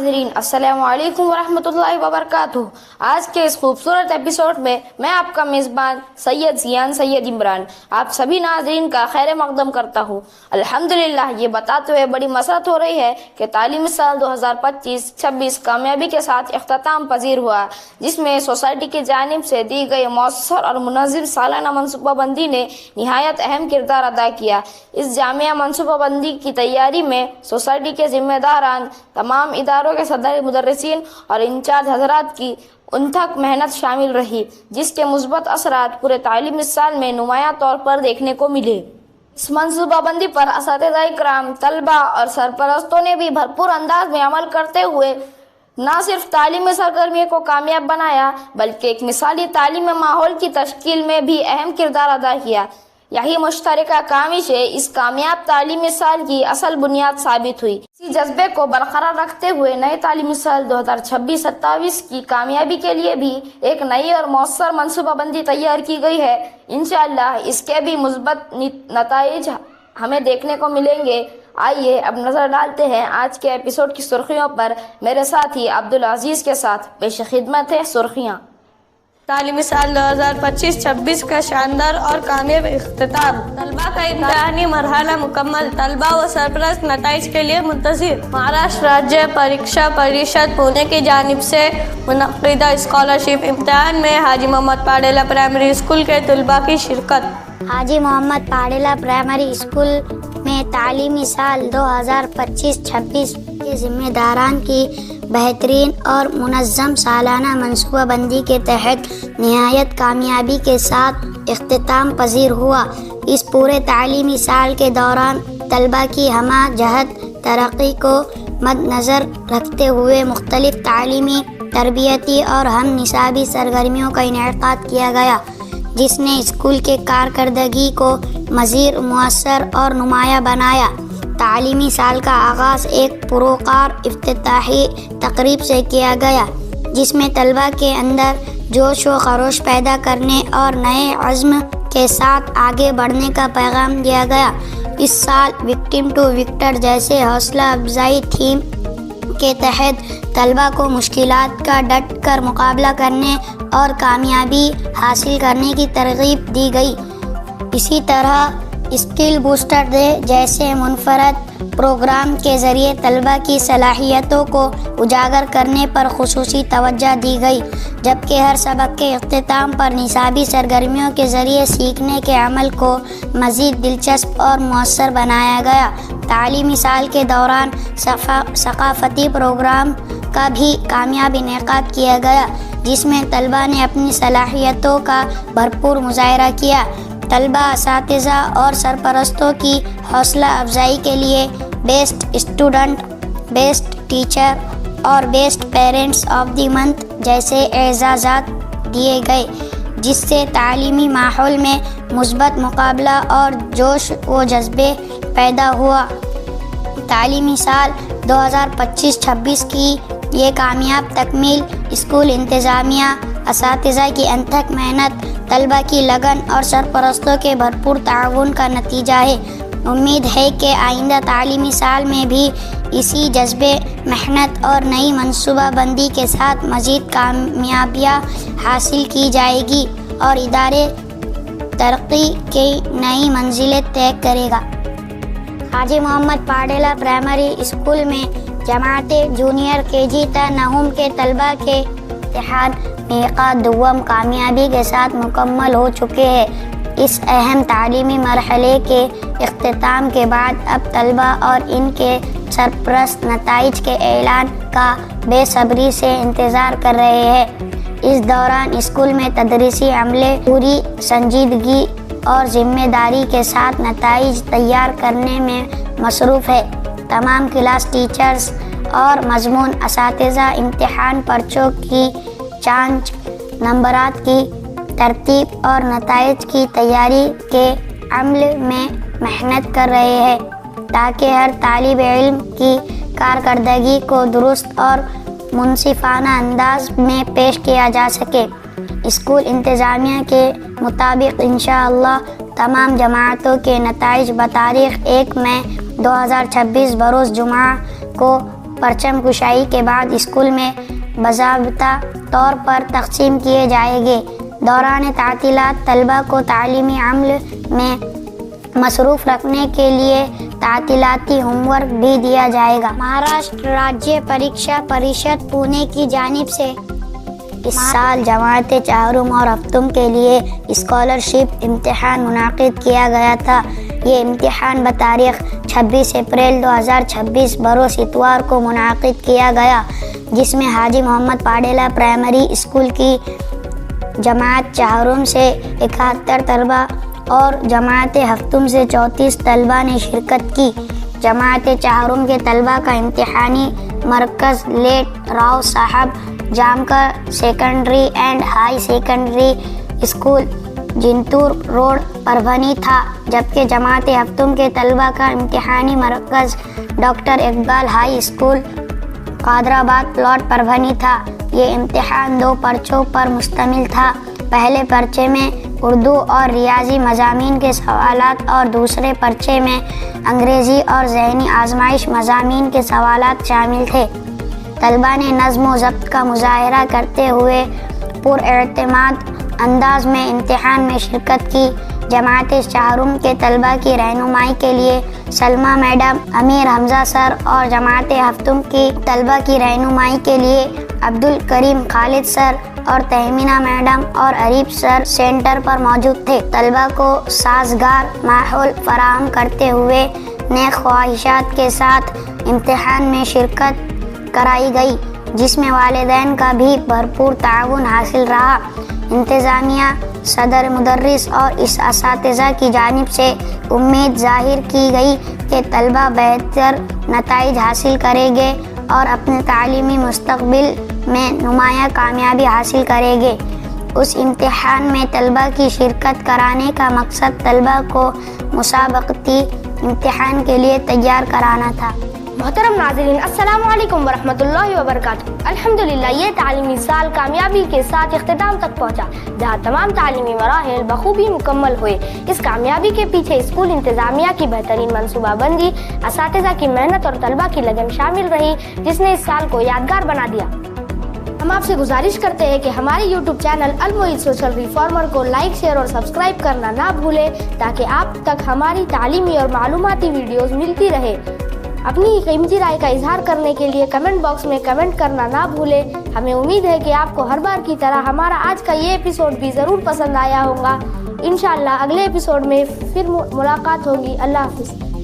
नाजरीन, अस्सलाम वालेकुम वरहमतुल्लाहि वबरकातुह। आज के इस खूबसूरत एपिसोड में मैं आपका मेज़बान सैयद जियान सैयद इमरान आप सभी नाजरीन का खैर मकदम करता हूँ। अल्हम्दुलिल्लाह, ये बताते हुए बड़ी मसरत हो रही है कि तालीमी साल 2025-26 कामयाबी के साथ इख्तिताम पजीर हुआ, जिसमें सोसाइटी की जानिब से दी गई मौसर और मुनज़्ज़म सालाना मनसूबाबंदी ने निहायत अहम किरदार अदा किया। इस जामिया मनसूबाबंदी की तैयारी में सोसाइटी के जिम्मेदारान, तमाम इदारों के सदर, मुदर्रिसीन और इंचार्ज हजरात की अथक मेहनत शामिल रही, जिसके मुस्बत असरात पूरे तालीमी साल में नुमायां तौर पर देखने को मिले। इस मनसूबाबंदी पर असातिज़ा इकराम, तलबा और सरपरस्तों ने भी भरपूर अंदाज में अमल करते हुए न सिर्फ तालीमी सरगर्मियों को कामयाब बनाया, बल्कि एक मिसाली तालीमी माहौल की तश्कील में भी अहम किरदार अदा किया। यही मुश्तरका काविशें इस कामयाब तालीमी साल की असल बुनियाद साबित हुई। इसी जज्बे को बरकरार रखते हुए नए तालीमी साल 2026-27 की कामयाबी के लिए भी एक नई और मौसर मनसूबाबंदी तैयार की गई है। इंशाअल्लाह इसके भी मुस्बत नताइज हमें देखने को मिलेंगे। आइए अब नजर डालते हैं आज के एपिसोड की सुर्खियों पर। मेरे साथी अब्दुल अजीज के साथ पेश खिदमत है सुर्खियाँ। तालीमी साल 2025-26 का शानदार और कामयाब इख्तिताम। तलबा का इम्तिहानी मरहला मुकम्मल, तलबा व सरपरस्त नताइज के लिए मुंतज़िर। महाराष्ट्र राज्य परीक्षा परिषद पुणे की जानिब से मुनक़्क़िदा स्कॉलरशिप इम्तिहान में हाजी मोहम्मद पाडेला प्राइमरी स्कूल के तलबा की शिरकत। हाजी मोहम्मद पाडेला प्राइमरी स्कूल में तालीमी साल 2025-26 के जिम्मेदारान की बेहतरीन और मुनज़्ज़म सालाना मनसूबाबंदी के तहत निहायत कामयाबी के साथ इख्तिताम पजीर हुआ। इस पूरे तालीमी साल के दौरान तलबा की हमा जहद तरक्की को मद्देनज़र रखते हुए मुख्तलिफ तालीमी, तरबियती और हम निसाबी सरगर्मियों का इनेकाद किया गया, जिसने स्कूल के कारकर्दगी को मज़ीद मुअस्सर और नुमाया बनाया। तालीमी साल का आगाज़ एक पुरवकार इफ्तिताही तकरीब से किया गया, जिसमें तलबा के अंदर जोश व खरोश पैदा करने और नए अज़्म के साथ आगे बढ़ने का पैगाम दिया गया। इस साल विक्टिम टू विक्टर जैसे हौसला अफजाई थीम के तहत तलबा को मुश्किलात का डट कर मुकाबला करने और कामयाबी हासिल करने की तरगीब दी गई। इसी तरह स्किल बूस्टर डे जैसे मुनफरद प्रोग्राम के ज़रिए तलबा की सलाहियतों को उजागर करने पर खुसूसी तवज्जो दी गई, जबकि हर सबक के इख्तिताम पर निसाबी सरगर्मियों के ज़रिए सीखने के अमल को मज़ीद दिलचस्प और मुअस्सर बनाया गया। तालीमी साल के दौरान सक़ाफ़ती प्रोग्राम का भी कामयाब इनेकाद किया गया, जिसमें तलबा ने अपनी सलाहियतों का भरपूर मुज़ाहरा किया। तलबा, असातिज़ा और सरपरस्तों की हौसला अफजाई के लिए बेस्ट स्टूडेंट, बेस्ट टीचर और best parents of the month जैसे एजाज़ात दिए गए, जिससे तालीमी माहौल में मुस्बत मुकाबला और जोश व जज्बे पैदा हुआ। तालीमी साल 2025-26 की ये कामयाब तकमील स्कूल इंतज़ामिया, असातिज़ा की अथक मेहनत, तलबा की लगन और सरपरस्तों के भरपूर ताउन का नतीजा है। उम्मीद है कि आइंदा तालीमी साल में भी इसी जज्बे, मेहनत और नई मनसूबाबंदी के साथ मज़ीद कामयाबियाँ हासिल की जाएगी और इदारे तरक्की की नई मंजिलें तय करेगा। हाजी मोहम्मद पाडेला प्राइमरी स्कूल में जमाते जूनियर KG ता नहुम के तलबा के इम्तिहान इनेकाद दुव्वम कामयाबी के साथ मुकम्मल हो चुके हैं। इस अहम तालीमी मरहले के इख्तिताम के बाद अब तलबा और इनके सरपरस्त नताइज के ऐलान का बेसब्री से इंतज़ार कर रहे हैं। इस दौरान स्कूल में तदरीसी अमले पूरी संजीदगी और ज़िम्मेदारी के साथ नताइज तैयार करने में मसरूफ़ है। तमाम क्लास टीचर्स और मज़मून असातिज़ा इम्तिहान पर्चों की जांच, नंबरात की तरतीब और नताइज की तैयारी के अमल में मेहनत कर रहे हैं, ताकि हर तालिब इल्म की कारकर्दगी को दुरुस्त और मुनसिफाना अंदाज में पेश किया जा सके। स्कूल इंतज़ामिया के मुताबिक इंशाअल्लाह तमाम जमातों के नताइज बतारीख़ 1 मई 2026 बरोज़ जुमा को परचम कुशाई के बाद स्कूल में बाज़ाब्ता तौर पर तकसीम किए जाएंगे। दौरान तातीलात तलबा को तालीमी अमल में मसरूफ़ रखने के लिए तातीलाती होमवर्क भी दिया जाएगा। महाराष्ट्र राज्य परीक्षा परिषद पुणे की जानिब से इस साल जमात चाहरुम और हफ्तुम के लिए स्कॉलरशिप इम्तिहान मुनाकिद किया गया था। ये इम्तिहान बतारीख़ 26 अप्रैल 2026 बरोज़ इतवार को मुनाकिद किया गया, जिसमें हाजी मोहम्मद पाडेला प्राइमरी स्कूल की जमात चाहरुम से 71 तलबा और जमात हफ्तुम से 34 तलबा ने शिरकत की। जमात चाहरुम के तलबा का इम्तिहानी मरकज़ late Rao Saheb Jamkar secondary and high secondary school Jintur road Parbhani था, जबकि जमात हफ्तुम के तलबा का इम्तिहानी मरकज़ doctor Iqbal high school Qadrabad plot Parbhani था। ये इम्तिहान 2 पर्चों पर मुश्तमिल था। पहले पर्चे में उर्दू और रियाजी मज़ामीन के सवालात और दूसरे पर्चे में अंग्रेज़ी और ज़हनी आजमाइश मज़ामीन के सवालात शामिल थे। तलबा ने नज़्म व ज़ब्त का मुज़ाहरा करते हुए पुरएतमाद अंदाज में इम्तिहान में शिरकत की। जमात चाहरुम के तलबा की रहनुमाई के लिए सलमा मैडम, अमीर हमज़ा सर और जमात हफ्तुम की तलबा की रहनुमाई के लिए अब्दुल करीम खालिद सर और तहमीना मैडम और अरीब सर सेंटर पर मौजूद थे। तलबा को साजगार माहौल फराहम करते हुए नेक ख्वाहिशात के साथ इम्तिहान में शिरकत कराई गई, जिसमें वालिदैन का भी भरपूर ताउन हासिल रहा। इंतज़ामिया, सदर मुदर्रिस और इस असातिज़ा की जानिब से उम्मीद ज़ाहिर की गई कि तलबा बेहतर नताइज हासिल करेंगे और अपने तालीमी मुस्तक़बिल में नुमाया कामयाबी हासिल करेंगे। उस इम्तिहान में तलबा की शिरकत कराने का मकसद तलबा को मुसाबक़ती इम्तिहान के लिए तैयार कराना था। मोहतरम नाज़रीन, अस्सलाम वालेकुम वरहमतुल्लाहि वबरकातुहू। अल्हम्दुलिल्लाह ये तालीमी साल कामयाबी के साथ इख्तिताम तक पहुंचा, जहां तमाम तालीमी मराहिल बखूबी मुकम्मल हुए। इस कामयाबी के पीछे स्कूल इंतज़ामिया की बेहतरीन मनसूबाबंदी, असातिज़ा की मेहनत और तलबा की लगन शामिल रही, जिसने इस साल को यादगार बना दिया। हम आपसे गुजारिश करते हैं कि हमारे YouTube चैनल अल मोईद सोशल रिफॉर्मर को लाइक, शेयर और सब्सक्राइब करना ना भूलें, ताकि आप तक हमारी तालीमी और मालूमाती वीडियोस मिलती रहे। अपनी कीमती राय का इजहार करने के लिए कमेंट बॉक्स में कमेंट करना ना भूलें। हमें उम्मीद है कि आपको हर बार की तरह हमारा आज का ये एपिसोड भी ज़रूर पसंद आया होगा। इंशाअल्लाह अगले एपिसोड में फिर मुलाकात होगी। अल्लाह हाफ़िज़।